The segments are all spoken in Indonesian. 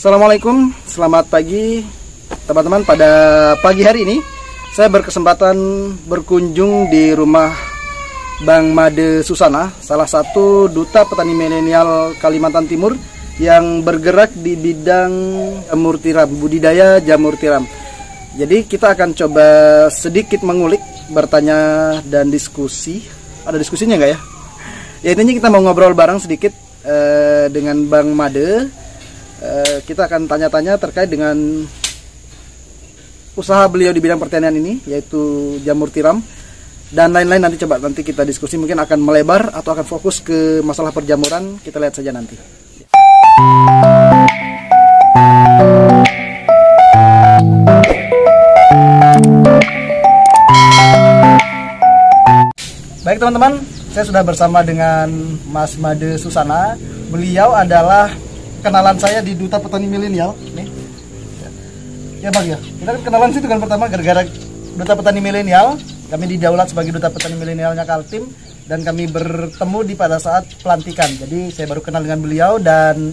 Assalamualaikum, selamat pagi teman-teman. Pada pagi hari ini saya berkesempatan berkunjung di rumah Bang Made Susana, salah satu duta petani milenial Kalimantan Timur yang bergerak di bidang jamur tiram, budidaya jamur tiram. Jadi kita akan coba sedikit mengulik, bertanya dan diskusi. Ada diskusinya nggak ya? Ya intinya kita mau ngobrol bareng sedikit dengan Bang Made. Kita akan tanya-tanya terkait dengan usaha beliau di bidang pertanian ini, yaitu jamur tiram dan lain-lain. Nanti kita diskusi, mungkin akan melebar atau akan fokus ke masalah perjamuran. Kita lihat saja nanti. Baik teman-teman, saya sudah bersama dengan Mas Made Susana. Beliau adalah kenalan saya di Duta Petani Milenial. Nih. Ya Bang ya, kita kan kenalan situ kan pertama gara-gara Duta Petani Milenial. Kami didaulat sebagai Duta Petani Milenialnya Kaltim dan kami bertemu pada saat pelantikan. Jadi saya baru kenal dengan beliau dan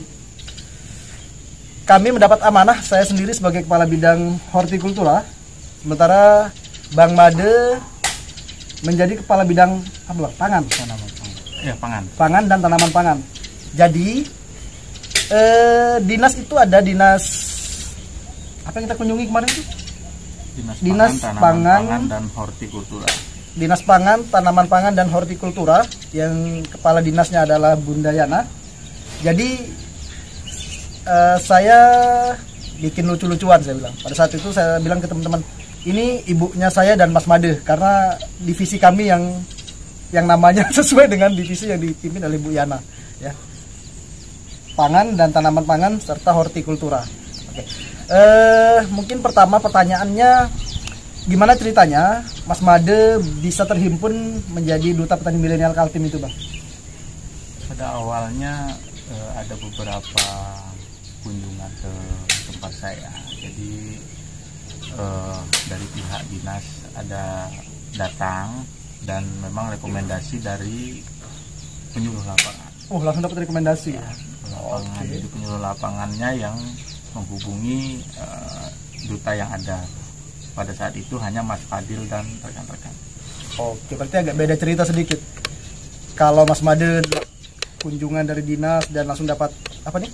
kami mendapat amanah, saya sendiri sebagai Kepala Bidang Hortikultura, sementara Bang Made menjadi Kepala Bidang pangan. Ya, pangan. Pangan dan tanaman pangan. Jadi dinas itu ada dinas apa yang kita kunjungi kemarin itu? Dinas pangan dan hortikultura. Dinas pangan, tanaman pangan dan hortikultura yang kepala dinasnya adalah Bunda Yana. Jadi saya bikin lucu-lucuan, saya bilang. Pada saat itu saya bilang ke teman-teman, ini ibunya saya dan Mas Made, karena divisi kami yang namanya sesuai dengan divisi yang dipimpin oleh Bu Yana, ya. Pangan dan tanaman pangan serta hortikultura. Oke. Mungkin pertama pertanyaannya, gimana ceritanya Mas Made bisa terhimpun menjadi Duta Petani Milenial Kaltim itu, Bang? Pada awalnya ada beberapa kunjungan ke tempat saya. Jadi dari pihak dinas ada datang dan memang rekomendasi dari penyuluh lapangan. Oh, langsung dapat rekomendasi ya? Lapangan. Jadi penyuluh lapangannya yang menghubungi duta yang ada pada saat itu hanya Mas Fadil dan rekan-rekan. Oke, berarti agak beda cerita sedikit. Kalau Mas Made kunjungan dari dinas dan langsung dapat apa nih?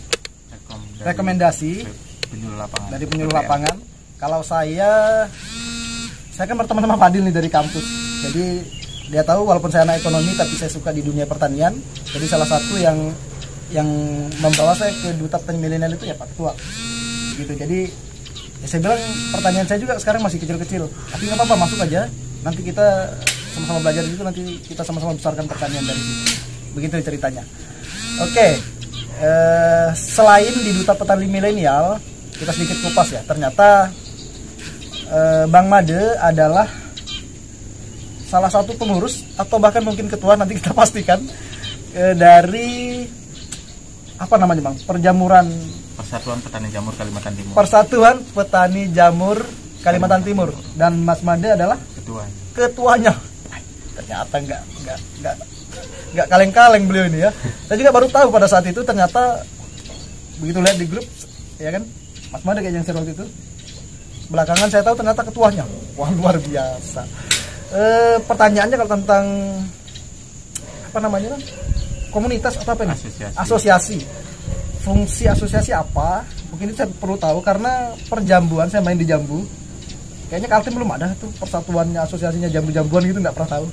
Rekomendasi penyuluh lapangan. Dari penyuluh lapangan. Kalau saya kan berteman sama Fadil nih dari kampus. Jadi dia tahu walaupun saya anak ekonomi tapi saya suka di dunia pertanian. Jadi salah satu yang membawa saya ke Duta Petani Milenial itu ya Pak Ketua. Gitu. Jadi ya saya bilang pertanyaan saya juga sekarang masih kecil-kecil. Tapi nggak apa-apa, masuk aja. Nanti kita sama-sama belajar di situ, nanti kita sama-sama besarkan pertanian dari situ. Begitu ceritanya. Oke. Selain di Duta Petani Milenial, kita sedikit kupas ya. Ternyata Bang Made adalah salah satu pengurus atau bahkan mungkin ketua, nanti kita pastikan, dari apa namanya Bang? Perjamuran Persatuan Petani Jamur Kalimantan Timur. Persatuan Petani Jamur Kalimantan Timur. Dan Mas Made adalah ketuanya. Ternyata nggak kaleng-kaleng beliau ini ya. Saya juga baru tahu pada saat itu, ternyata begitu lihat di grup ya kan, Mas Made kayak yang share waktu itu. Belakangan saya tahu ternyata ketuanya. Wah, luar biasa. Pertanyaannya kalau tentang apa namanya, komunitas atau apa nih? Asosiasi. Fungsi asosiasi apa? Mungkin itu saya perlu tahu karena perjambuan, saya main di jambu. Kayaknya Kaltim belum ada tuh persatuannya, asosiasinya jambu-jambuan gitu, nggak pernah tahu.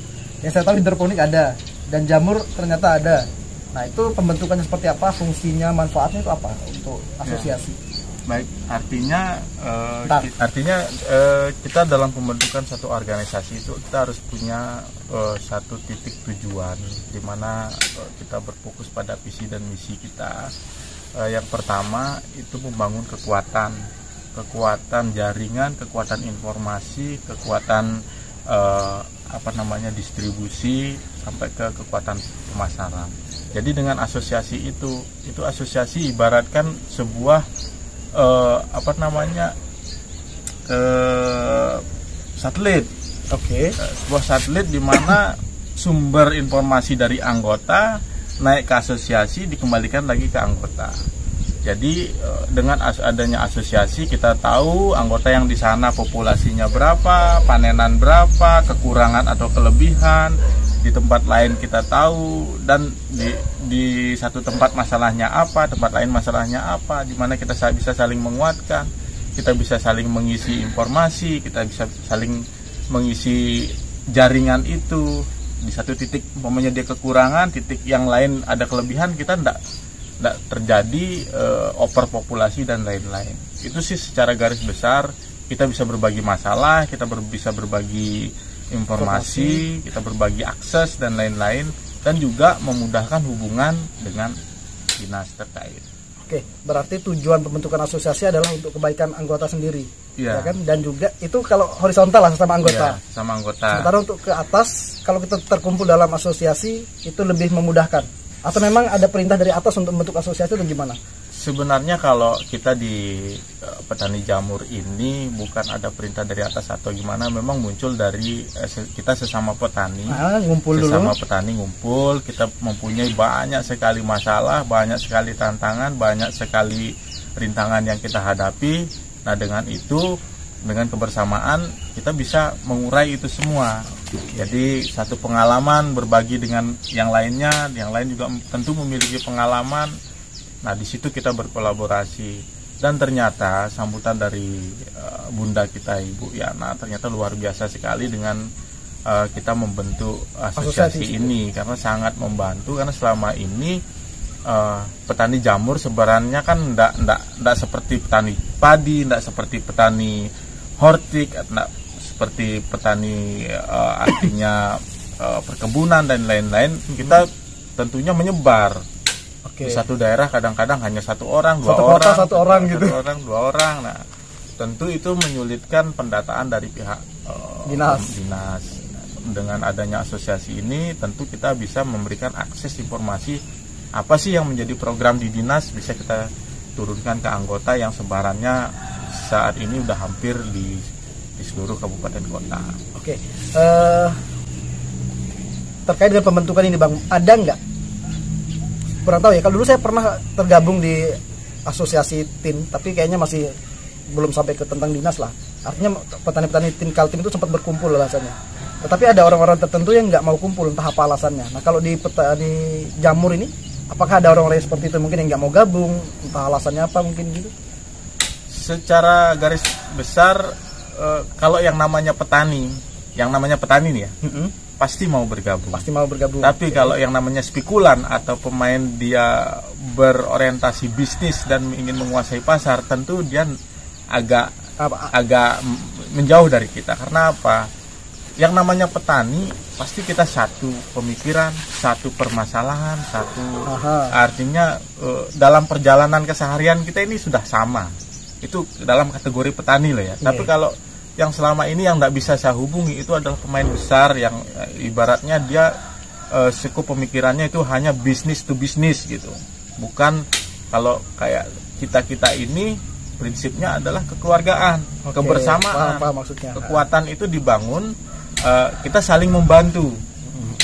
Yang saya tahu hidroponik ada dan jamur ternyata ada. Nah itu pembentukannya seperti apa? Fungsinya, manfaatnya itu apa untuk asosiasi? Ya. Baik, artinya kita dalam pembentukan satu organisasi itu kita harus punya satu titik tujuan di mana kita berfokus pada visi dan misi kita. Yang pertama itu membangun kekuatan jaringan, kekuatan informasi, kekuatan distribusi sampai ke kekuatan pemasaran. Jadi dengan asosiasi itu asosiasi ibaratkan sebuah satelit. Sebuah satelit di mana sumber informasi dari anggota naik ke asosiasi dikembalikan lagi ke anggota. Jadi dengan adanya asosiasi kita tahu anggota yang di sana populasinya berapa, panenan berapa, kekurangan atau kelebihan. Di tempat lain kita tahu, dan di satu tempat masalahnya apa, tempat lain masalahnya apa, di mana kita bisa saling menguatkan, kita bisa saling mengisi informasi, kita bisa saling mengisi jaringan itu. Di satu titik umpamanya dia kekurangan, titik yang lain ada kelebihan, kita tidak terjadi overpopulasi dan lain-lain. Itu sih secara garis besar. Kita bisa berbagi masalah, kita bisa berbagi informasi, kita berbagi akses dan lain-lain, dan juga memudahkan hubungan dengan dinas terkait. Oke, berarti tujuan pembentukan asosiasi adalah untuk kebaikan anggota sendiri, ya kan? Dan juga itu kalau horizontal lah sama anggota. Ya, sama anggota. Sementara untuk ke atas, kalau kita terkumpul dalam asosiasi itu lebih memudahkan. Atau memang ada perintah dari atas untuk membentuk asosiasi atau gimana? Sebenarnya kalau kita di petani jamur ini bukan ada perintah dari atas atau gimana, memang muncul dari kita sesama petani. Sesama petani ngumpul, kita mempunyai banyak sekali masalah, banyak sekali tantangan, banyak sekali rintangan yang kita hadapi. Nah, dengan itu, dengan kebersamaan kita bisa mengurai itu semua. Jadi satu pengalaman berbagi dengan yang lainnya, yang lain juga tentu memiliki pengalaman. Nah, di situ kita berkolaborasi, dan ternyata sambutan dari Bunda kita Ibu Yana ternyata luar biasa sekali dengan kita membentuk asosiasi ini, karena sangat membantu. Karena selama ini petani jamur sebenarnya kan enggak seperti petani padi, enggak seperti petani hortik, enggak seperti petani artinya perkebunan dan lain-lain. Kita tentunya menyebar. Di satu daerah kadang-kadang hanya satu orang, dua orang, dua orang. Nah, tentu itu menyulitkan pendataan dari pihak dinas. Dengan adanya asosiasi ini, tentu kita bisa memberikan akses informasi apa sih yang menjadi program di dinas, bisa kita turunkan ke anggota yang sebarannya saat ini udah hampir di seluruh kabupaten kota. Oke, terkait dengan pembentukan ini Bang, ada nggak? Kurang tahu ya, kalau dulu saya pernah tergabung di asosiasi TIN, tapi kayaknya masih belum sampai ke tentang dinas lah. Artinya petani-petani TIN Kaltim itu sempat berkumpul alasannya. Tetapi ada orang-orang tertentu yang nggak mau kumpul, entah apa alasannya. Nah, kalau di petani jamur ini, apakah ada orang-orang seperti itu mungkin yang nggak mau gabung, entah alasannya apa mungkin gitu? Secara garis besar, kalau yang namanya petani nih ya, pasti mau bergabung. Tapi kalau yang namanya spekulan atau pemain dia berorientasi bisnis dan ingin menguasai pasar, tentu dia agak menjauh dari kita. Karena apa? Yang namanya petani pasti kita satu pemikiran, satu permasalahan, artinya dalam perjalanan keseharian kita ini sudah sama. Itu dalam kategori petani lah ya. Tapi kalau yang selama ini yang tidak bisa saya hubungi itu adalah pemain besar yang ibaratnya dia sekup pemikirannya itu hanya bisnis to bisnis gitu. Bukan kalau kayak kita ini prinsipnya adalah kekeluargaan, kebersamaan. Kekuatan itu dibangun, kita saling membantu.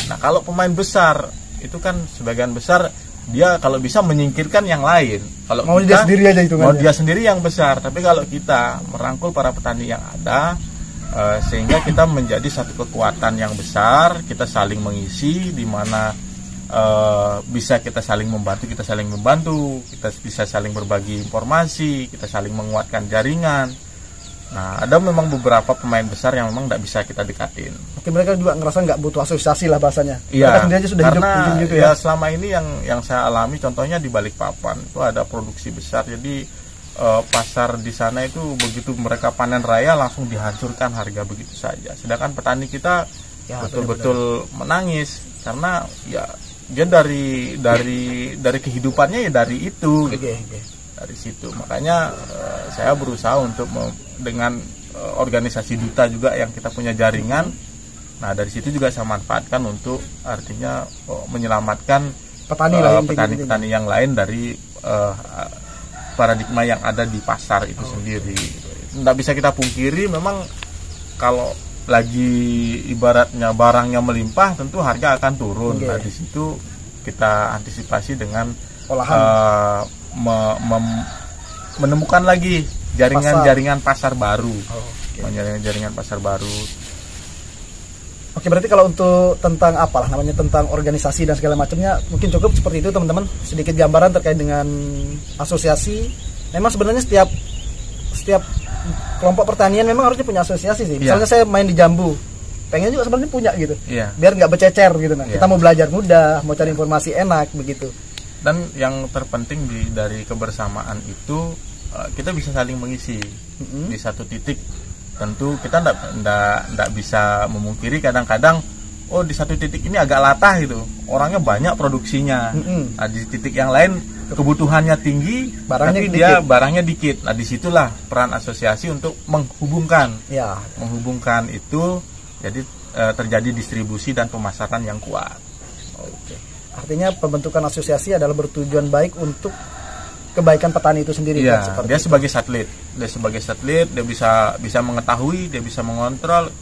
Nah, kalau pemain besar itu kan sebagian besar dia kalau bisa menyingkirkan yang lain. Kalau mau dia sendiri aja itu mau dia sendiri yang besar. Tapi kalau kita merangkul para petani yang ada, sehingga kita menjadi satu kekuatan yang besar, kita saling mengisi, di mana bisa kita saling membantu, kita bisa saling berbagi informasi, kita saling menguatkan jaringan. Nah, ada memang beberapa pemain besar yang memang tidak bisa kita dekatin. Oke, mereka juga ngerasa nggak butuh asosiasi lah bahasanya. Iya, mereka sendiri aja sudah karena hidup gitu ya. Selama ini yang saya alami, contohnya di Balikpapan itu ada produksi besar, jadi pasar di sana itu begitu mereka panen raya langsung dihancurkan harga begitu saja. Sedangkan petani kita betul-betul menangis karena ya dia dari kehidupannya ya dari itu. Dari situ, makanya saya berusaha untuk dengan organisasi duta juga yang kita punya jaringan. Nah, dari situ juga saya manfaatkan untuk artinya menyelamatkan petani-petani yang lain dari paradigma yang ada di pasar itu sendiri. Nggak bisa kita pungkiri, memang kalau lagi ibaratnya barangnya melimpah, tentu harga akan turun. Nah, di situ kita antisipasi dengan menemukan lagi jaringan pasar baru. Jaringan pasar baru. Oke, berarti kalau untuk tentang apalah namanya, tentang organisasi dan segala macamnya mungkin cukup seperti itu teman-teman. Sedikit gambaran terkait dengan asosiasi. Memang sebenarnya setiap kelompok pertanian memang harusnya punya asosiasi sih. Misalnya saya main di jambu, pengen juga sebenarnya punya gitu. Biar nggak bercecer gitu. Nah, kita mau belajar mudah, mau cari informasi enak begitu. Dan yang terpenting dari kebersamaan itu kita bisa saling mengisi di satu titik. Tentu kita nggak bisa memungkiri kadang-kadang di satu titik ini agak latah gitu, orangnya banyak produksinya. Nah, di titik yang lain kebutuhannya tinggi, barangnya dikit. Nah, disitulah peran asosiasi untuk menghubungkan itu, jadi terjadi distribusi dan pemasaran yang kuat. Oke. Artinya pembentukan asosiasi adalah bertujuan baik untuk kebaikan petani itu sendiri. Dia sebagai satelit, dia bisa mengetahui, dia bisa mengontrol.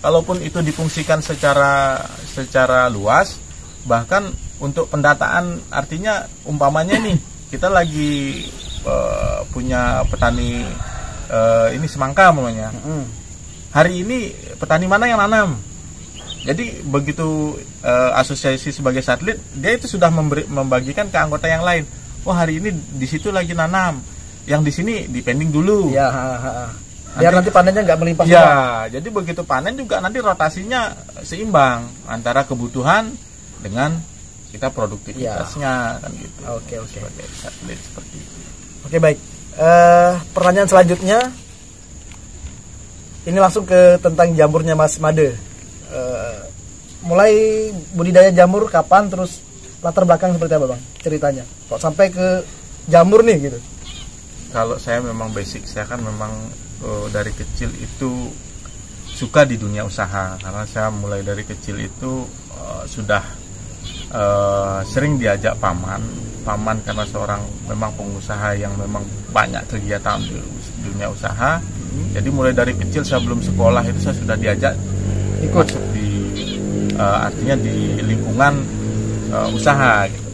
Kalaupun itu difungsikan secara luas, bahkan untuk pendataan, artinya umpamanya nih kita lagi punya petani ini semangka umpamanya. Hari ini petani mana yang nanam? Jadi begitu asosiasi sebagai satelit, dia itu sudah membagikan ke anggota yang lain. Hari ini di situ lagi nanam, yang di sini dipending dulu. Biar nanti panennya nggak melimpah. Jadi begitu panen juga nanti rotasinya seimbang antara kebutuhan dengan kita produktivitasnya kan gitu. Oke. Sebagai satelit seperti itu. Oke, baik. Pertanyaan selanjutnya ini langsung ke tentang jamurnya Mas Made. Mulai budidaya jamur kapan, terus latar belakang seperti apa bang ceritanya kok sampai ke jamur nih gitu? Kalau saya memang basic, saya kan memang dari kecil itu suka di dunia usaha, karena saya mulai dari kecil itu sudah sering diajak paman karena seorang memang pengusaha yang memang banyak kegiatan di dunia usaha. Jadi mulai dari kecil sebelum sekolah itu saya sudah diajak masuk di artinya di lingkungan usaha gitu.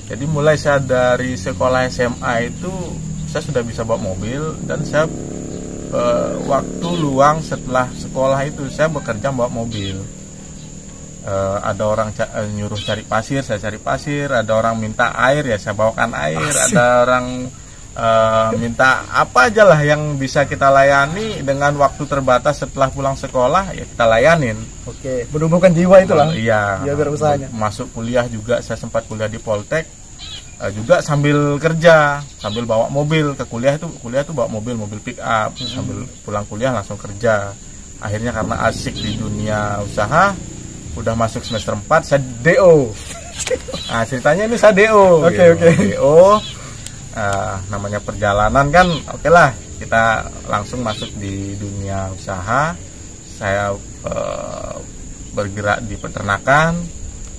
Jadi mulai saya dari sekolah SMA itu saya sudah bisa bawa mobil, dan saya waktu luang setelah sekolah itu saya bekerja bawa mobil. Ada orang nyuruh cari pasir, saya cari pasir. Ada orang minta air, ya saya bawakan air. Ada orang minta apa aja lah yang bisa kita layani dengan waktu terbatas setelah pulang sekolah, ya kita layanin. Oke, menumbuhkan jiwa itulah. Iya. Biar usahanya. Masuk kuliah juga, saya sempat kuliah di Poltek, juga sambil kerja, sambil bawa mobil ke kuliah tuh bawa mobil pick up, sambil pulang kuliah langsung kerja. Akhirnya karena asik di dunia usaha, udah masuk semester 4 saya DO. Nah, ceritanya ini saya DO. Oke. DO. Namanya perjalanan kan, oke lah kita langsung masuk di dunia usaha. Saya bergerak di peternakan.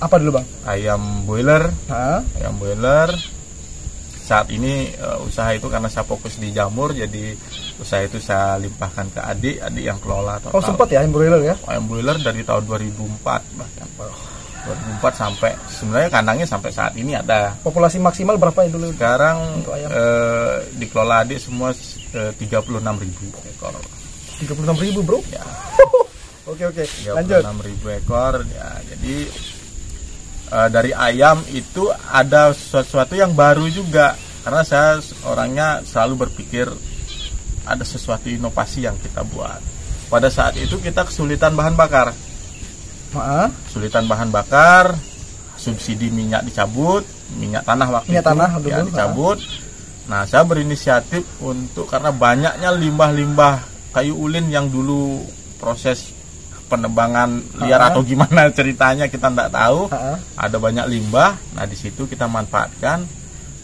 Apa dulu bang? Ayam boiler. Saat ini usaha itu karena saya fokus di jamur, jadi usaha itu saya limpahkan ke adik yang kelola total. Sempat ya ayam broiler ya? Ayam broiler dari tahun 2004 bahkan. 2004 sampai sebenarnya kandangnya sampai saat ini ada. Populasi maksimal berapa yang dulu? Sekarang dikelola adik semua 36.000 ekor. 36.000 bro? Ya. Oke. Lanjut. 36.000 ekor ya. Jadi dari ayam itu ada sesuatu yang baru juga, karena saya orangnya selalu berpikir ada sesuatu inovasi yang kita buat. Pada saat itu kita kesulitan bahan bakar. Subsidi minyak dicabut, minyak tanah waktu itu dicabut. Nah, saya berinisiatif untuk, karena banyaknya limbah-limbah kayu ulin yang dulu proses penebangan liar atau gimana ceritanya kita tidak tahu. Ada banyak limbah. Nah, di situ kita manfaatkan.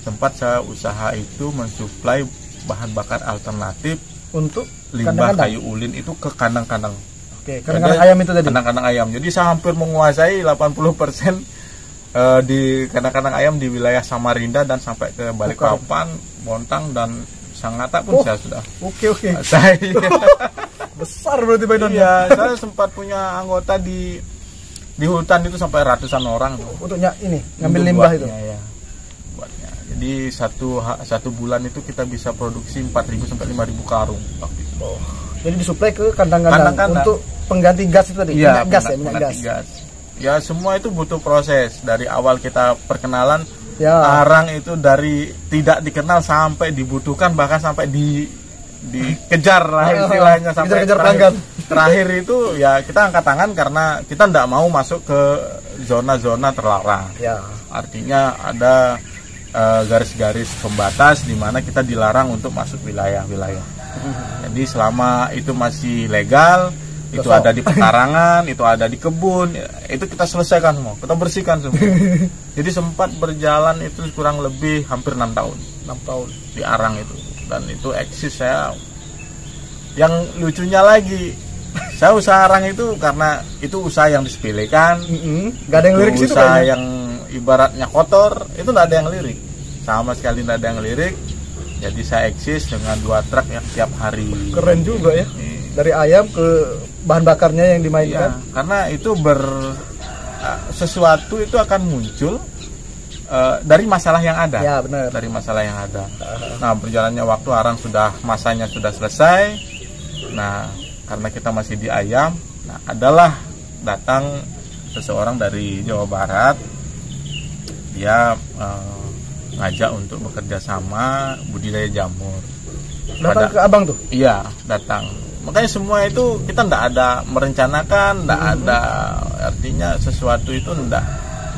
Sempat saya usaha itu mensuplai bahan bakar alternatif untuk limbah kayu ulin itu ke kandang-kandang. Oke, kandang-kandang ayam itu tadi. Kandang-kandang ayam. Jadi saya hampir menguasai 80% di kandang-kandang ayam di wilayah Samarinda dan sampai ke Balikpapan, Bontang dan Sangatta pun saya sudah. Oke. Saya besar berarti mainannya. Iya, saya sempat punya anggota di hutan itu sampai ratusan orang. Untuk ngambil limbah itu. Ya, buatnya. Jadi satu bulan itu kita bisa produksi 4.000 sampai 5.000 karung waktu itu. Oh. Jadi disuplai ke kandang-kandang untuk pengganti gas itu tadi. Iya, minyak gas. Ya semua itu butuh proses. Dari awal kita perkenalan, ya. arang itu dari tidak dikenal sampai dibutuhkan, bahkan sampai dikejar lah istilahnya, sampai terakhir itu ya kita angkat tangan karena kita tidak mau masuk ke zona-zona terlarang. Ya. Artinya ada garis-garis pembatas di mana kita dilarang untuk masuk wilayah-wilayah. Jadi selama itu masih legal, itu ada di pekarangan, itu ada di kebun, itu kita selesaikan semua, kita bersihkan semua. Jadi sempat berjalan itu kurang lebih hampir 6 tahun di arang itu, dan itu eksis saya. Yang lucunya lagi, saya usaha arang itu karena itu usaha yang disepelekan, nggak ada yang lirik situ, usaha yang ibaratnya kotor, itu nggak ada yang lirik, sama sekali nggak ada yang lirik. Jadi saya eksis dengan 2 truk yang tiap hari. Keren juga ya. Dari ayam ke bahan bakarnya yang dimainkan. Iya, karena itu sesuatu itu akan muncul dari masalah yang ada. Ya, benar. Dari masalah yang ada. Nah, berjalannya waktu arang masanya sudah selesai. Nah, karena kita masih di ayam, nah adalah datang seseorang dari Jawa Barat. Dia ngajak untuk bekerja sama budidaya jamur. Datang ke abang tuh? Iya, datang. Makanya semua itu kita ndak ada merencanakan, ndak ada, artinya sesuatu itu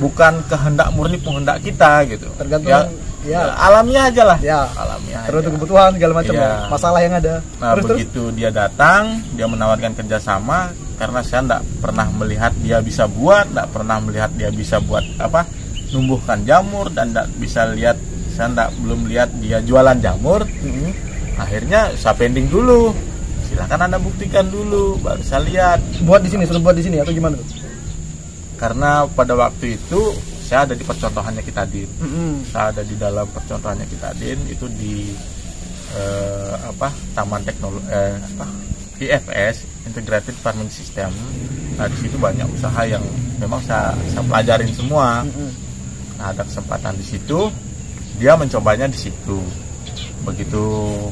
bukan kehendak murni penghendak kita gitu. Tergantung ya alamiah aja lah. Ya. Alamiah. Terus kebutuhan segala macam masalah yang ada. Nah, begitu dia datang, dia menawarkan kerjasama karena saya ndak pernah melihat dia bisa buat, ndak pernah melihat dia bisa buat numbuhkan jamur, dan saya belum lihat dia jualan jamur. Akhirnya saya pending dulu. Silakan Anda buktikan dulu, baru saya lihat. Suruh buat di sini atau gimana tuh? Karena pada waktu itu saya ada di percontohannya Kitadin. Saya ada di dalam percontohannya Kitadin itu di Taman Teknologi IFS, Integrated Farming System. Nah, di situ banyak usaha yang memang saya pelajarin semua. Nah, ada kesempatan di situ, dia mencobanya di situ. Begitu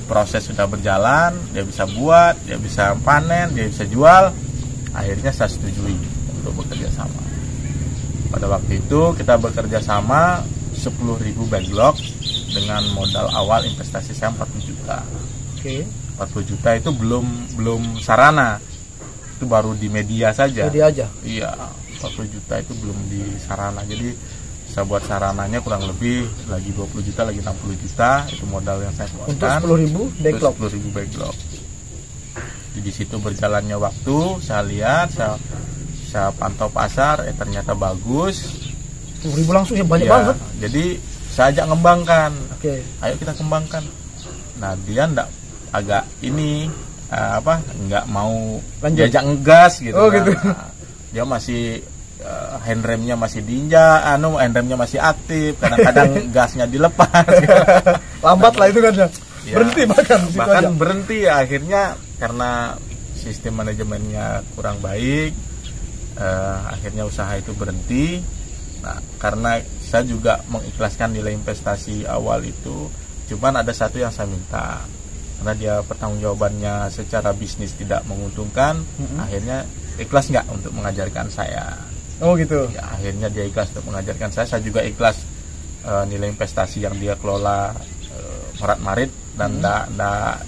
proses sudah berjalan, dia bisa buat, dia bisa panen, dia bisa jual, akhirnya saya setujui untuk bekerja sama. Pada waktu itu kita bekerja sama 10.000 backlog dengan modal awal investasi saya 40 juta. Oke. 40 juta itu belum sarana, itu baru di media saja. Media aja. Iya, 40 juta itu belum di sarana. Jadi saya buat sarananya kurang lebih lagi 20 juta, lagi 60 juta, itu modal yang saya keluarkan. Untuk 10.000 backlog. 10.000 backlog. Di situ berjalannya waktu, saya lihat, saya pantau pasar, ternyata bagus. 10.000 langsung ya, banyak banget. Jadi saya ajak ngembangkan. Oke. Ayo kita kembangkan. Nah, dia agak nggak mau diajak ngegas gitu. Oh, gitu. Nah, dia masih handremnya masih diinjak, handremnya masih aktif, kadang-kadang gasnya dilepas. Lambat lah itu kan ya. Berhenti bahkan berhenti ya, akhirnya karena sistem manajemennya kurang baik, akhirnya usaha itu berhenti. Nah, karena saya juga mengikhlaskan nilai investasi awal itu, cuman ada satu yang saya minta, karena dia pertanggungjawabannya secara bisnis tidak menguntungkan, akhirnya ikhlas nggak untuk mengajarkan saya. Oh gitu. Ya, akhirnya dia ikhlas untuk mengajarkan saya juga ikhlas nilai investasi yang dia kelola morat-marit dan ndak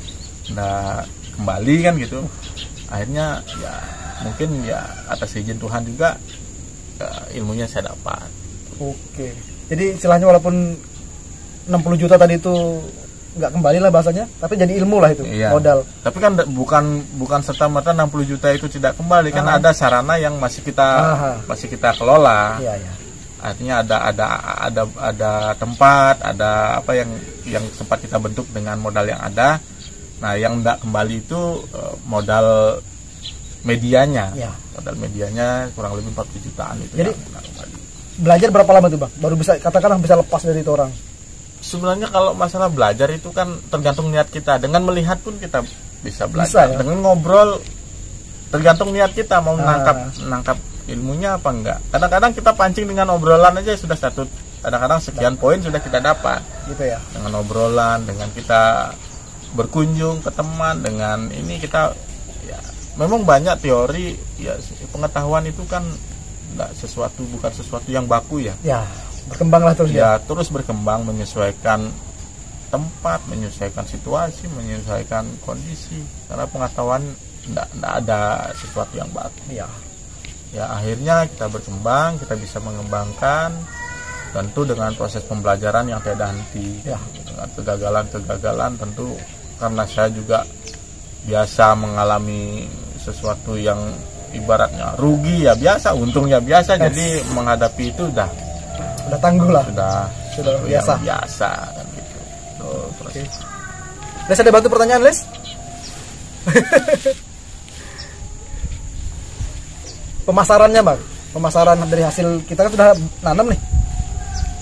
kembali kan gitu. Akhirnya ya mungkin ya atas izin Tuhan juga ilmunya saya dapat. Oke. Jadi istilahnya walaupun 60 juta tadi itu nggak kembali lah bahasanya, tapi jadi ilmu lah itu, iya, modal. Tapi kan bukan serta-merta 60 juta itu tidak kembali, kan ada sarana yang masih kita kelola. Iya, iya. Artinya ada tempat, ada apa yang sempat kita bentuk dengan modal yang ada. Nah, yang tidak kembali itu modal medianya. Ya. Modal medianya kurang lebih 40 jutaan itu. Jadi belajar berapa lama tuh, Bang? Baru bisa katakanlah bisa lepas dari itu orang. Sebenarnya kalau masalah belajar itu kan tergantung niat kita. Dengan melihat pun kita bisa Bisa, belajar. ya? Dengan ngobrol tergantung niat kita mau nangkap ilmunya apa enggak. Kadang-kadang kita pancing dengan obrolan aja sudah satu. Kadang-kadang sekian poin sudah kita dapat. gitu ya. Dengan obrolan, dengan kita berkunjung ke teman, dengan ini kita ya memang banyak teori ya, pengetahuan itu kan bukan sesuatu yang baku ya. Ya, berkembanglah terus ya. Terus berkembang menyesuaikan tempat, menyesuaikan situasi, menyesuaikan kondisi. Karena pengetahuan tidak ada sesuatu yang baku. Ya. Ya akhirnya kita berkembang, kita bisa mengembangkan, tentu dengan proses pembelajaran yang tiada henti. Ya. Dengan kegagalan tentu, karena saya juga biasa mengalami sesuatu yang ibaratnya rugi ya biasa, untungnya biasa. Jadi menghadapi itu udah tangguh lah. Sudah biasa. Biasa kan gitu. Okay. Les, ada bantu pertanyaan, Les? Pemasarannya, Bang. Pemasaran dari hasil kita kan sudah nanam nih.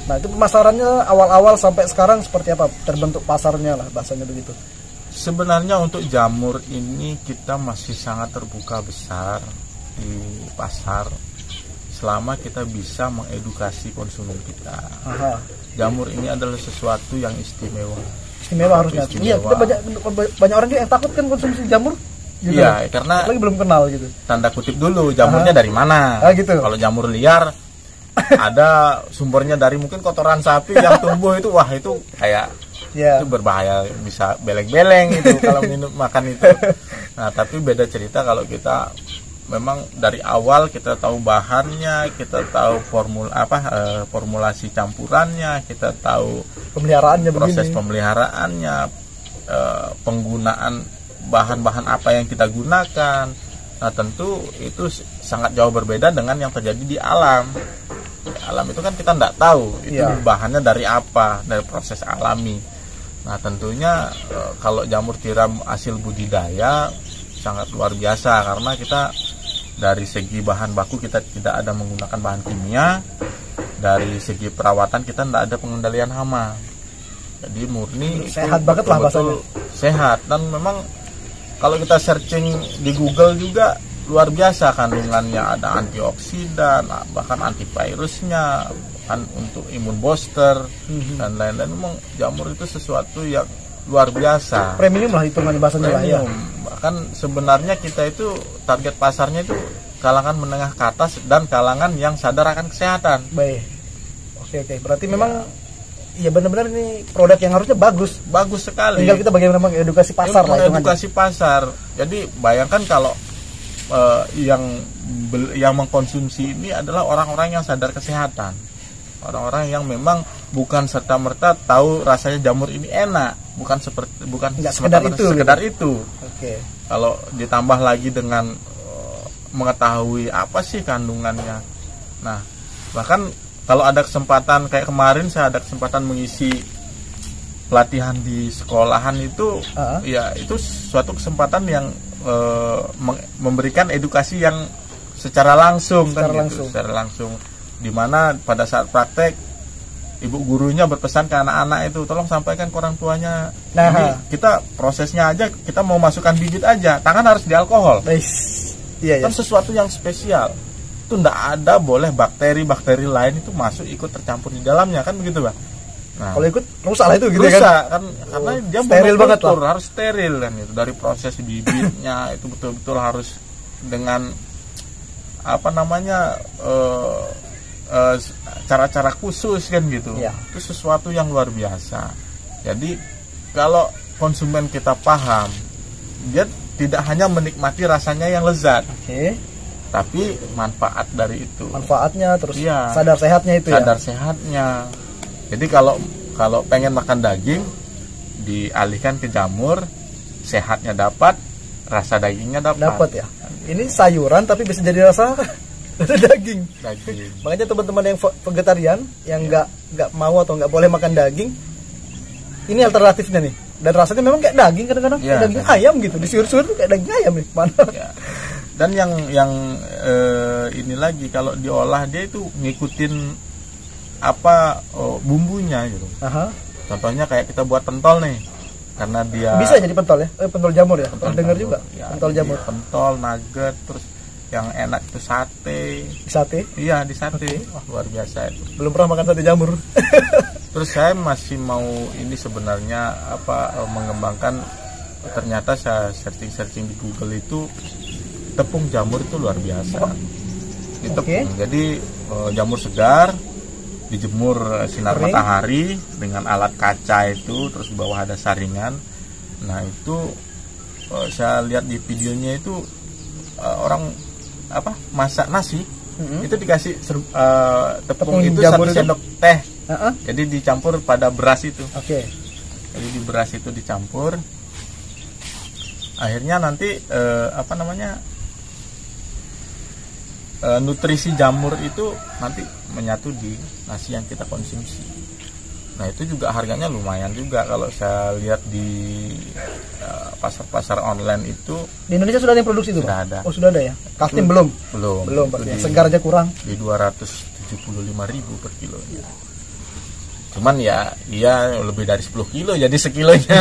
Nah, itu pemasarannya awal-awal sampai sekarang seperti apa? Terbentuk pasarnya lah, bahasanya begitu. Sebenarnya untuk jamur ini kita masih sangat terbuka besar di pasar selama kita bisa mengedukasi konsumen kita. Aha. Jamur ini adalah sesuatu yang istimewa. Istimewa harusnya. Iya, kita banyak orang juga yang takut kan konsumsi jamur. Gitu. Iya, karena lagi belum kenal gitu. Tanda kutip dulu, jamurnya dari mana? Gitu. Kalau jamur liar ada sumbernya dari mungkin kotoran sapi yang tumbuh itu, wah itu kayak itu berbahaya, bisa beleng-beleng itu kalau makan itu. Nah, tapi beda cerita kalau kita memang dari awal kita tahu bahannya, kita tahu formulasi campurannya, kita tahu pemeliharaannya, proses pemeliharaannya, penggunaan bahan-bahan apa yang kita gunakan. Nah, tentu itu sangat jauh berbeda dengan yang terjadi di alam. Di alam itu kan kita tidak tahu itu bahannya dari apa, dari proses alami. Nah, tentunya kalau jamur tiram hasil budidaya sangat luar biasa, karena kita dari segi bahan baku kita tidak ada menggunakan bahan kimia, dari segi perawatan kita tidak ada pengendalian hama. Jadi murni sehat banget lah bahasanya. Sehat, dan memang kalau kita searching di Google juga luar biasa kandungannya, ada antioksidan, bahkan antivirusnya, kan untuk imun booster dan lain-lain. Memang jamur itu sesuatu yang luar biasa. Premium lah hitungannya bahasanya lah ya. Bahkan sebenarnya kita itu target pasarnya itu kalangan menengah ke atas dan kalangan yang sadar akan kesehatan. Baik. Oke. Berarti memang ya benar-benar ini produk yang harusnya bagus sekali. Tinggal kita bagaimana mengedukasi pasar lah. Edukasi pasar. Jadi bayangkan kalau yang mengkonsumsi ini adalah orang-orang yang sadar kesehatan, orang-orang yang memang bukan serta merta tahu rasanya jamur ini enak, bukan sekedar itu. Oke. Kalau ditambah lagi dengan mengetahui apa sih kandungannya. Nah, bahkan kalau ada kesempatan kayak kemarin saya ada kesempatan mengisi pelatihan di sekolahan itu, ya itu suatu kesempatan yang memberikan edukasi yang secara langsung, secara langsung, di mana pada saat praktek ibu gurunya berpesan ke anak-anak itu, tolong sampaikan ke orang tuanya. Jadi kita prosesnya aja, kita mau masukkan bibit aja, tangan harus dialkohol. Kan sesuatu yang spesial. Itu tidak ada boleh bakteri-bakteri lain itu masuk ikut tercampur di dalamnya, kan begitu, Bang? Nah, kalau ikut rusak lah itu gitu kan karena dia steril banget lah. Harus steril kan itu, dari proses bibitnya itu betul-betul harus dengan cara-cara khusus kan gitu. Itu sesuatu yang luar biasa. Jadi kalau konsumen kita paham, dia tidak hanya menikmati rasanya yang lezat, tapi manfaat dari itu. Manfaatnya terus sadar sehatnya itu. Sadar sehatnya. Jadi kalau pengen makan daging, dialihkan ke jamur, sehatnya dapat, rasa dagingnya dapat. Ya. Ini sayuran tapi bisa jadi rasa daging. Makanya teman-teman yang vegetarian yang nggak mau atau nggak boleh makan daging, ini alternatifnya nih. Dan rasanya memang kayak daging, kadang-kadang kayak daging ayam gitu, disuir-suir tuh kayak daging ayam nih. Mana? Dan yang ini lagi, kalau diolah dia itu ngikutin bumbunya gitu. Contohnya kayak kita buat pentol nih, karena dia bisa jadi pentol ya, pentol jamur ya. Pernah dengar juga pentol jamur. Pentol, nugget, terus yang enak itu sate. Sate? Iya, di sate. Wah, luar biasa itu. Belum pernah makan sate jamur. Terus saya masih mau ini sebenarnya mengembangkan, ternyata saya searching di Google itu tepung jamur itu luar biasa. Ditepung. Jadi jamur segar dijemur sinar matahari dengan alat kaca itu, terus di bawah ada saringan. Nah itu saya lihat di videonya itu orang masak nasi itu dikasih tepung itu 1 sendok teh. Jadi dicampur pada beras itu. Jadi di beras itu dicampur. Akhirnya nanti nutrisi jamur itu nanti menyatu di nasi yang kita konsumsi. Nah itu juga harganya lumayan juga kalau saya lihat di pasar-pasar online itu. Di Indonesia sudah ada yang produksi itu? Sudah ada. Oh sudah ada ya? Kaltim belum? Belum. Segar aja kurang. Di 275.000 per kilonya. Cuman ya lebih dari 10 kilo jadi sekilonya.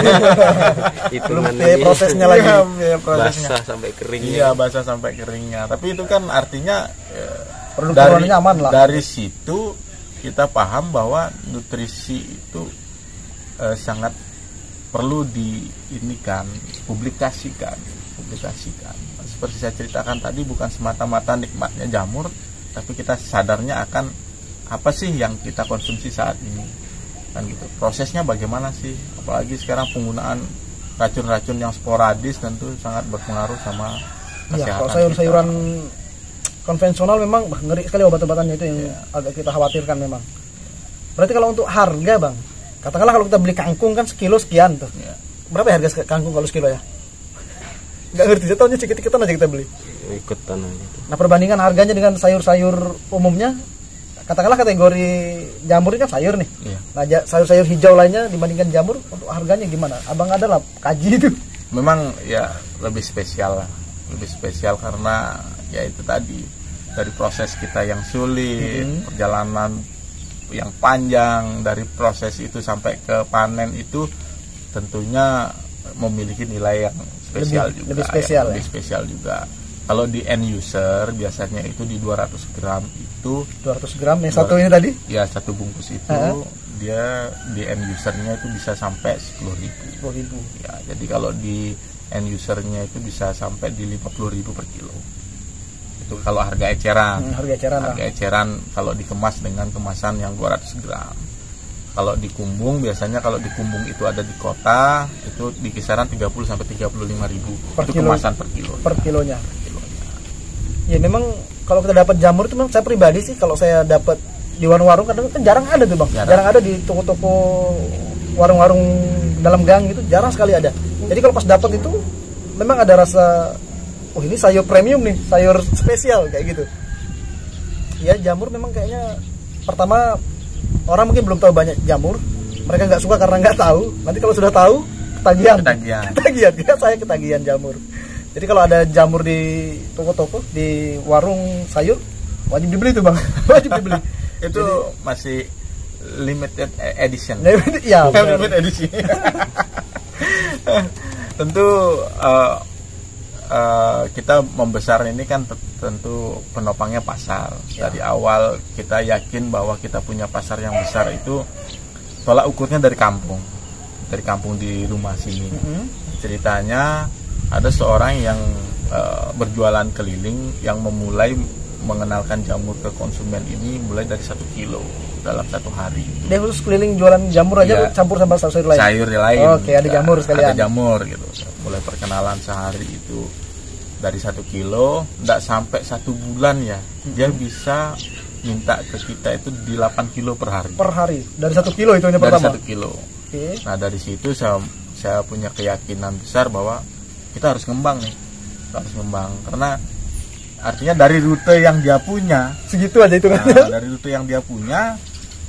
Itu prosesnya lagi. Basah sampai kering. Iya, basah sampai keringnya. Tapi itu kan artinya produk aman lah. Dari situ kita paham bahwa nutrisi itu sangat perlu publikasikan. Seperti saya ceritakan tadi, bukan semata-mata nikmatnya jamur, tapi kita sadarnya akan apa sih yang kita konsumsi saat ini, kan gitu. Prosesnya bagaimana sih? Apalagi sekarang penggunaan racun-racun yang sporadis tentu sangat berpengaruh sama kesehatan. Kalau sayur-sayuran konvensional memang ngeri sekali obat-obatannya itu yang agak kita khawatirkan memang. Berarti kalau untuk harga bang, katakanlah kalau kita beli kangkung kan sekilo sekian tuh. Berapa ya harga kangkung kalau sekilo ya? Nggak ngerti, saya tahunya sedikit-sedikit aja kita beli. Ikutan aja. Nah perbandingan harganya dengan sayur-sayur umumnya, katakanlah kategori jamur ini kan sayur nih. Nah sayur-sayur hijau lainnya dibandingkan jamur, untuk harganya gimana? Abang ada lah kaji itu. Memang ya lebih spesial karena ya itu tadi, dari proses kita yang sulit, perjalanan yang panjang, dari proses itu sampai ke panen itu tentunya memiliki nilai yang spesial lebih spesial juga. Kalau di end user biasanya itu di 200 gram itu 200 gram yang satu ini tadi? Ya, satu bungkus itu dia di end usernya itu bisa sampai 10.000. Ya, jadi kalau di end usernya itu bisa sampai di 50.000 per kilo. Itu kalau harga eceran. Harga eceran kalau dikemas dengan kemasan yang 200 gram. Kalau di kumbung biasanya, kalau di kumbung itu ada di kota itu di kisaran 30 sampai 35.000 itu kemasan per kilo. Per kilonya. Ya memang kalau kita dapat jamur itu memang saya pribadi sih, kalau saya dapat di warung-warung kadang kan jarang ada tuh bang. Jarang ada di toko-toko warung-warung dalam gang gitu, jarang sekali ada. Jadi kalau pas dapat itu memang ada rasa, oh ini sayur premium nih, sayur spesial kayak gitu. Ya jamur memang kayaknya pertama orang mungkin belum tahu banyak jamur, mereka nggak suka karena nggak tahu. Nanti kalau sudah tahu ketagihan. Ya, saya ketagihan jamur. Jadi kalau ada jamur di toko-toko, di warung sayur, wajib dibeli tuh bang, wajib dibeli. Itu jadi, masih limited edition. Ya, limited edition. Tentu kita membesar ini kan tentu penopangnya pasar. Dari awal kita yakin bahwa kita punya pasar yang besar itu tolak ukurnya dari kampung di rumah sini. Ceritanya ada seorang yang berjualan keliling yang memulai mengenalkan jamur ke konsumen ini mulai dari 1 kilo dalam 1 hari. Dia khusus keliling jualan jamur aja, campur sama sayur lain. Sayur lain. Oke, ada jamur sekalian. Ada jamur gitu. Mulai perkenalan sehari itu dari 1 kilo, tidak sampai 1 bulan ya, dia bisa minta ke kita itu di 8 kilo per hari. Per hari, dari 1 kilo itu pertama. Dari 1 kilo. Nah dari situ saya punya keyakinan besar bahwa kita harus ngembang nih, karena artinya dari rute yang dia punya segitu aja itu kan. Dari rute yang dia punya,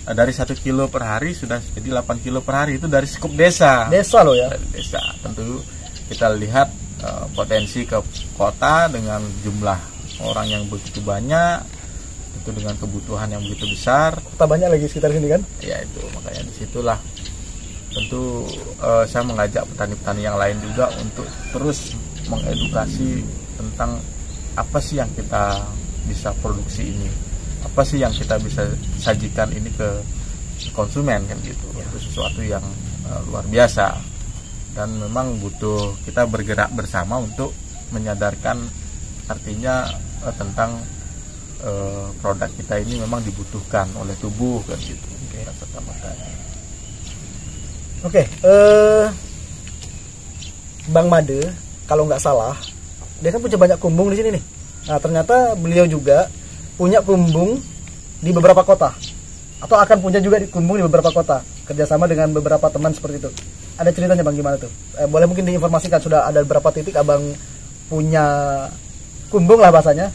dari 1 kilo per hari sudah jadi 8 kilo per hari, itu dari skup desa loh ya. Dari desa. Tentu kita lihat potensi ke kota dengan jumlah orang yang begitu banyak, itu dengan kebutuhan yang begitu besar. Kota banyak lagi sekitar sini kan? Ya itu, makanya disitulah tentu saya mengajak petani-petani yang lain juga untuk terus mengedukasi tentang apa sih yang kita bisa produksi ini, apa sih yang kita bisa sajikan ini ke konsumen kan gitu. Itu sesuatu yang luar biasa, dan memang butuh kita bergerak bersama untuk menyadarkan artinya tentang produk kita ini memang dibutuhkan oleh tubuh kan gitu. Oke, Bang Made kalau nggak salah dia kan punya banyak kumbung di sini nih. Nah ternyata beliau juga punya kumbung di beberapa kota, atau akan punya juga di kumbung di beberapa kota, kerjasama dengan beberapa teman seperti itu. Ada ceritanya Bang gimana tuh? Boleh mungkin diinformasikan, sudah ada berapa titik Abang punya kumbung lah bahasanya?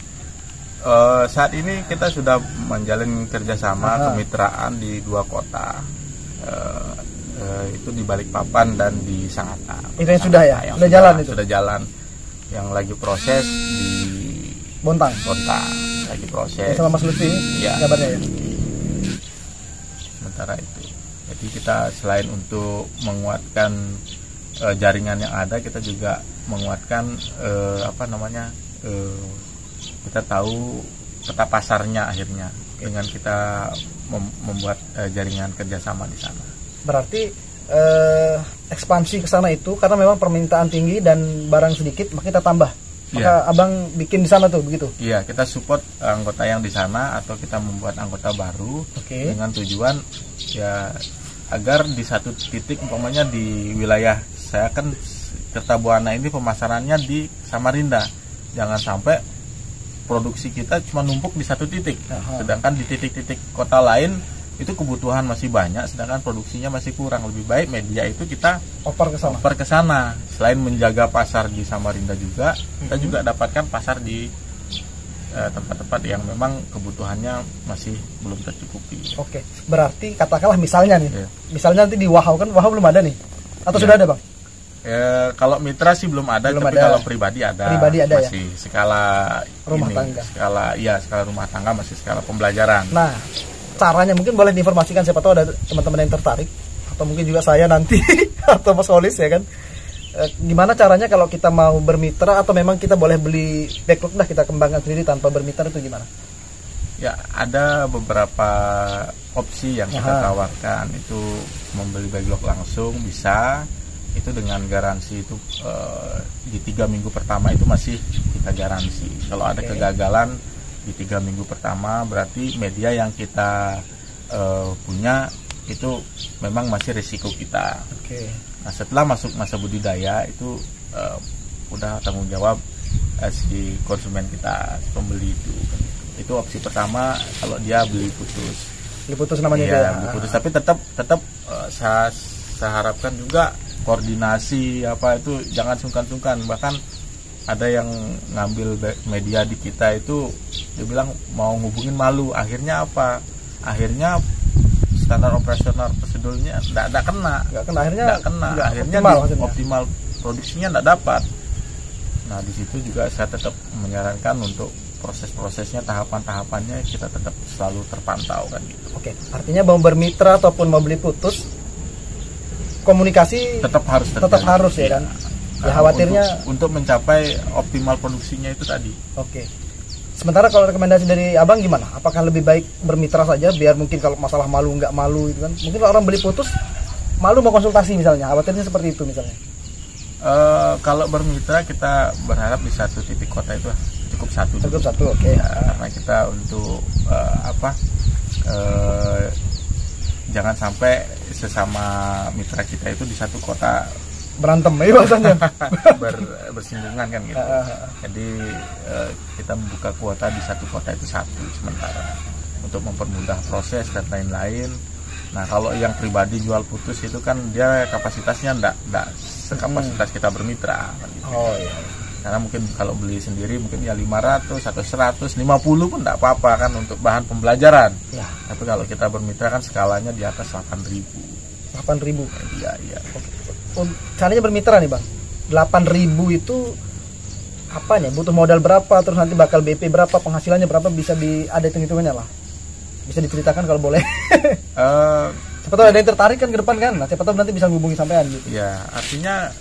Saat ini kita sudah menjalin kerjasama kemitraan di 2 kota, itu di Balikpapan dan di Sangatta. Itu yang sudah ya? Yang sudah jalan itu? Sudah jalan. Yang lagi proses di Bontang lagi proses sama Mas Lutfi ya, kabarnya ya. Sementara itu, jadi kita selain untuk menguatkan jaringan yang ada, kita juga menguatkan kita tahu peta pasarnya akhirnya dengan kita membuat jaringan kerjasama di sana. Berarti ekspansi ke sana itu karena memang permintaan tinggi dan barang sedikit, maka kita tambah. Maka Abang bikin di sana tuh begitu? Iya, kita support anggota yang di sana atau kita membuat anggota baru dengan tujuan ya agar di satu titik, umpamanya di wilayah saya kan Kertabuana ini pemasarannya di Samarinda, jangan sampai produksi kita cuma numpuk di satu titik, sedangkan di titik-titik kota lain itu kebutuhan masih banyak, sedangkan produksinya masih kurang. Lebih baik media itu kita oper ke sana. Selain menjaga pasar di Samarinda juga, kita juga dapatkan pasar di tempat-tempat yang memang kebutuhannya masih belum tercukupi. Oke, berarti katakanlah misalnya nih, misalnya nanti di Wahau, kan Wahau belum ada nih, atau sudah ada Bang? Kalau mitra sih belum ada, tapi kalau pribadi ada masih ya? Skala rumah tangga, masih skala pembelajaran. Nah, caranya mungkin boleh diinformasikan, siapa tahu ada teman-teman yang tertarik, atau mungkin juga saya nanti atau Mas Holis ya kan. Gimana caranya kalau kita mau bermitra, atau memang kita boleh beli backlog dah kita kembangkan sendiri tanpa bermitra, itu gimana? Ya, ada beberapa opsi yang kita tawarkan. Itu membeli backlog langsung bisa, itu dengan garansi itu di 3 minggu pertama itu masih kita garansi. Kalau ada kegagalan di 3 minggu pertama, berarti media yang kita punya itu memang masih risiko kita. Nah, setelah masuk masa budidaya itu udah tanggung jawab si konsumen kita, si pembeli itu. Itu opsi pertama kalau dia beli putus namanya. Iya, beli putus, tapi tetap saya harapkan juga koordinasi itu jangan sungkan-sungkan. Bahkan ada yang ngambil media di kita itu dia bilang mau ngubungin malu. Akhirnya apa? Akhirnya standar operasional prosedurnya nggak kena. Akhirnya optimal produksinya nggak dapat. Nah, di situ juga saya tetap menyarankan untuk proses-prosesnya, tahapan-tahapannya kita tetap selalu terpantau kan gitu. Oke, artinya mau bermitra ataupun mau beli putus, komunikasi tetap harus ya kan. Ya, khawatirnya untuk mencapai optimal produksinya itu tadi. Oke. Sementara kalau rekomendasi dari Abang gimana? Apakah lebih baik bermitra saja, biar mungkin kalau masalah malu nggak malu itu kan? Mungkin kalau orang beli putus malu mau konsultasi misalnya, khawatirnya seperti itu misalnya. Kalau bermitra kita berharap di satu titik kota itu cukup satu. Oke. Ya, karena kita untuk jangan sampai sesama mitra kita itu di satu kota berantem ya bahasanya. bersinggungan kan gitu. Jadi kita membuka kuota di satu kota itu satu sementara untuk mempermudah proses dan lain-lain. Nah, kalau yang pribadi jual putus itu kan dia kapasitasnya enggak sekapasitas kita bermitra kan gitu. Oh iya. Karena mungkin kalau beli sendiri mungkin ya 500 atau 150 pun enggak apa-apa kan untuk bahan pembelajaran. Ya. Tapi kalau kita bermitra kan skalanya di atas 8.000. 8.000. Iya. Oke. Caranya bermitra nih Bang, 8.000 itu apa nih? Butuh modal berapa? Terus nanti bakal BP berapa? Penghasilannya berapa? Bisa ada hitung-hitungannya lah. Bisa diceritakan kalau boleh. Siapa tahu ada yang tertarik kan ke depan kan? Nah, siapa tahu nanti bisa menghubungi sampean gitu. Ya, artinya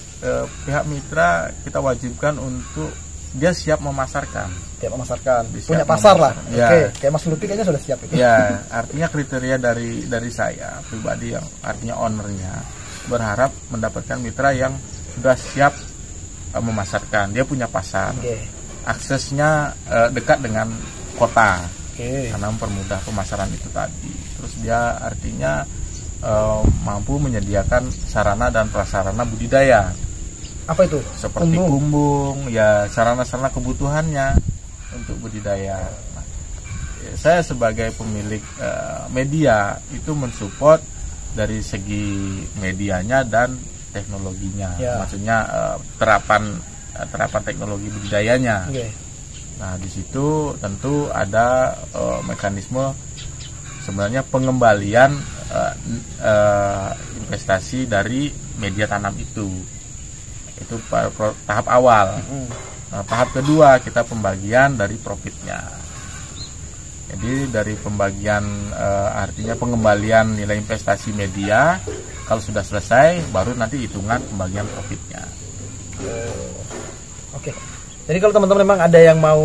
pihak mitra kita wajibkan untuk dia siap memasarkan. Siap memasarkan. Dia Punya siap pasar lah. memasarkan. Ya. Oke, kayak Mas Lutfi kayaknya sudah siap itu. Ya, artinya kriteria dari saya pribadi yang artinya ownernya berharap mendapatkan mitra yang sudah siap memasarkan. Dia punya pasar. Oke. Aksesnya dekat dengan kota. Oke. Karena mempermudah pemasaran itu tadi. Terus dia artinya mampu menyediakan sarana dan prasarana budidaya. Apa itu? Seperti kumbung, ya sarana-sarana kebutuhannya untuk budidaya. Nah, saya sebagai pemilik media itu mensupport dari segi medianya dan teknologinya, maksudnya terapan teknologi budidayanya. Okay. Nah, di situ tentu ada mekanisme sebenarnya pengembalian investasi dari media tanam itu tahap awal. Nah, tahap kedua kita pembagian dari profitnya. Jadi dari pembagian artinya pengembalian nilai investasi media, kalau sudah selesai baru nanti hitungan pembagian profitnya. Oke. Jadi kalau teman-teman memang ada yang mau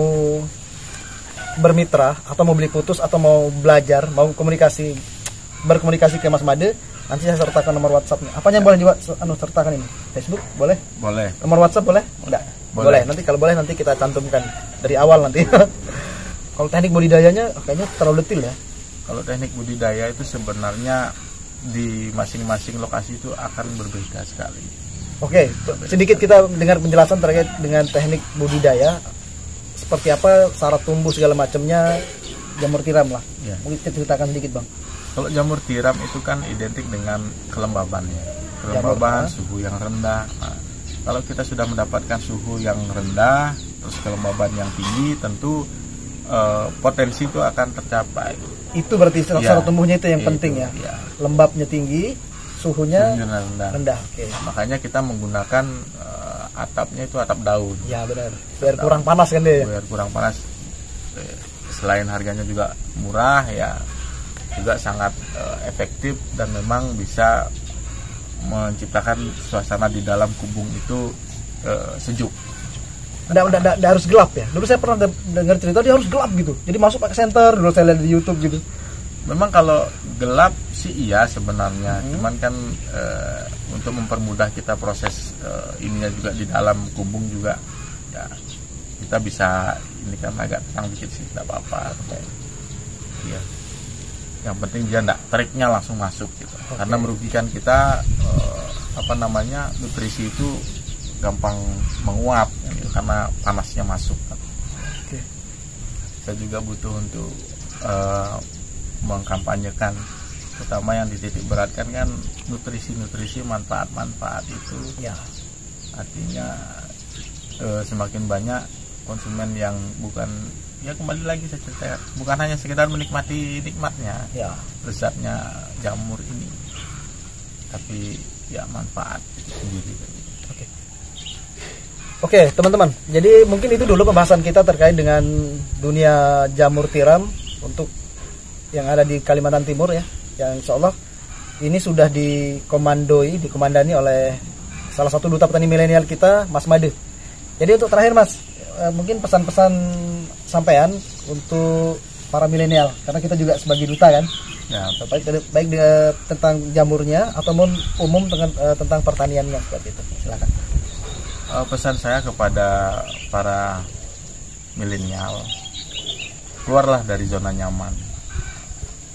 bermitra atau mau beli putus atau mau belajar, mau berkomunikasi ke Mas Made, nanti saya sertakan nomor WhatsApp-nya. Apanya yang boleh sertakan ini? Facebook boleh? Boleh. Nomor WhatsApp boleh? Enggak. Boleh. Nanti kalau boleh nanti kita cantumkan dari awal nanti. Kalau teknik budidayanya kayaknya terlalu detail ya. Kalau teknik budidaya itu sebenarnya di masing-masing lokasi itu akan berbeda sekali. Oke, sedikit kita dengar penjelasan terkait dengan teknik budidaya. Seperti apa syarat tumbuh segala macamnya jamur tiram lah. Ya. Mungkin kita ceritakan sedikit, Bang. Kalau jamur tiram itu kan identik dengan kelembabannya. Kelembaban, suhu yang rendah. Nah, kalau kita sudah mendapatkan suhu yang rendah, terus kelembaban yang tinggi, tentu potensi itu akan tercapai. Itu berarti syarat tumbuhnya itu yang penting ya. Lembabnya tinggi, suhunya rendah. Okay. Makanya kita menggunakan atapnya itu atap daun. Ya benar. Biar kurang panas kan dia. Biar kurang panas. Selain harganya juga murah ya, juga sangat efektif dan memang bisa menciptakan suasana di dalam kubung itu sejuk. Nggak harus gelap ya. Dulu saya pernah dengar cerita dia harus gelap gitu. Jadi masuk pakai senter, dulu saya lihat di YouTube gitu. Memang kalau gelap sih iya sebenarnya, cuman kan untuk mempermudah kita proses ininya juga di dalam kubung juga ya kita bisa ini kan agak terang dikit sih, tidak apa-apa. Iya. Yang penting dia enggak triknya langsung masuk gitu. Karena merugikan kita nutrisi itu gampang menguap gitu, karena panasnya masuk. Saya juga butuh untuk mengkampanyekan, terutama yang dititik beratkan kan nutrisi manfaat itu ya, artinya semakin banyak konsumen yang bukan ya kembali lagi saya cerita, bukan hanya sekedar menikmati nikmatnya ya, lezatnya jamur ini, tapi ya manfaat itu sendiri. Oke teman-teman, jadi mungkin itu dulu pembahasan kita terkait dengan dunia jamur tiram untuk yang ada di Kalimantan Timur ya, yang insya Allah ini sudah dikomandani oleh salah satu duta petani milenial kita, Mas Made. Jadi untuk terakhir Mas, mungkin pesan-pesan sampean untuk para milenial, karena kita juga sebagai duta kan, ya, baik tentang jamurnya ataupun umum tentang pertaniannya seperti itu. Silakan. Pesan saya kepada para milenial, keluarlah dari zona nyaman.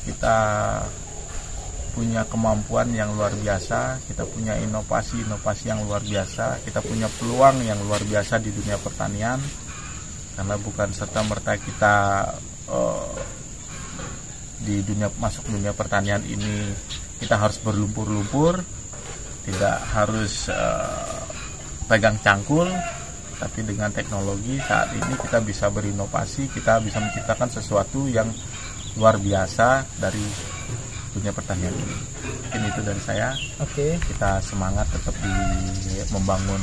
Kita punya kemampuan yang luar biasa, kita punya inovasi yang luar biasa, kita punya peluang yang luar biasa di dunia pertanian. Karena bukan serta-merta kita masuk dunia pertanian ini kita harus berlumpur-lumpur, tidak harus pegang cangkul, tapi dengan teknologi saat ini kita bisa berinovasi, kita bisa menciptakan sesuatu yang luar biasa dari dunia pertanian ini. Mungkin itu dari saya. Oke. Kita semangat tetap membangun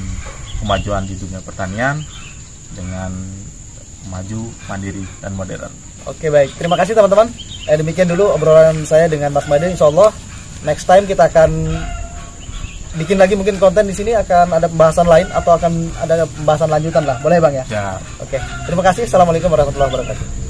kemajuan di dunia pertanian dengan maju, mandiri, dan modern. Oke baik, terima kasih teman-teman. Demikian dulu obrolan saya dengan Mas Made. Insya Allah next time kita akan bikin lagi mungkin konten di sini, akan ada pembahasan lain atau akan ada pembahasan lanjutan lah, boleh Bang ya? Ya. Oke, terima kasih. Assalamualaikum warahmatullahi wabarakatuh.